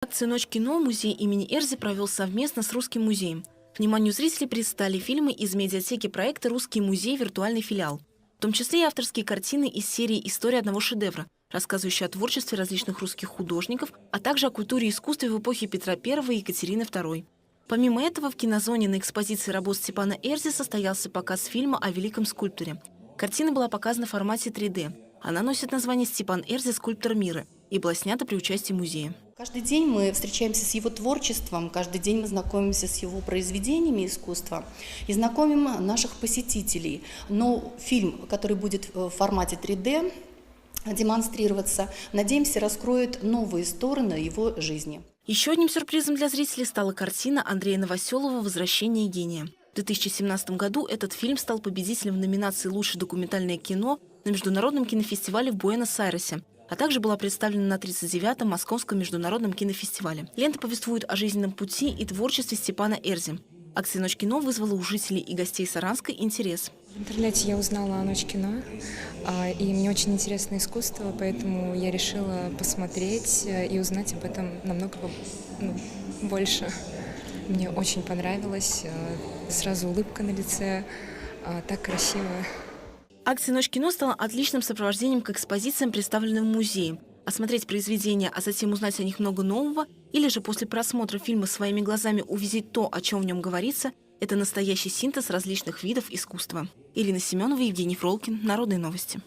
Акцию «Ночь кино» музей имени Эрзи провел совместно с Русским музеем. Вниманию зрителей предстали фильмы из медиатеки проекта «Русский музей. Виртуальный филиал». В том числе и авторские картины из серии «История одного шедевра», рассказывающие о творчестве различных русских художников, а также о культуре и искусстве в эпохе Петра I и Екатерины II. Помимо этого, в кинозоне на экспозиции работ Степана Эрзи состоялся показ фильма о великом скульпторе. Картина была показана в формате 3D. Она носит название «Степан Эрзи. Скульптор мира» и была снята при участии музея. Каждый день мы встречаемся с его творчеством, каждый день мы знакомимся с его произведениями искусства и знакомим наших посетителей. Но фильм, который будет в формате 3D демонстрироваться, надеемся, раскроет новые стороны его жизни. Еще одним сюрпризом для зрителей стала картина Андрея Новоселова «Возвращение гения». В 2017 году этот фильм стал победителем в номинации «Лучшее документальное кино» на Международном кинофестивале в Буэнос-Айресе, а также была представлена на 39-м Московском международном кинофестивале. Лента повествует о жизненном пути и творчестве Степана Эрзи. Акция «Ночь кино» вызвала у жителей и гостей Саранска интерес. В интернете я узнала о «Ночь кино», и мне очень интересно искусство, поэтому я решила посмотреть и узнать об этом намного больше. Мне очень понравилось, сразу улыбка на лице, так красиво. Акция «Ночь кино» стала отличным сопровождением к экспозициям, представленным в музее. Осмотреть произведения, а затем узнать о них много нового, или же после просмотра фильма своими глазами увидеть то, о чем в нем говорится, это настоящий синтез различных видов искусства. Ирина Семенова, Евгений Фролкин. Народные новости.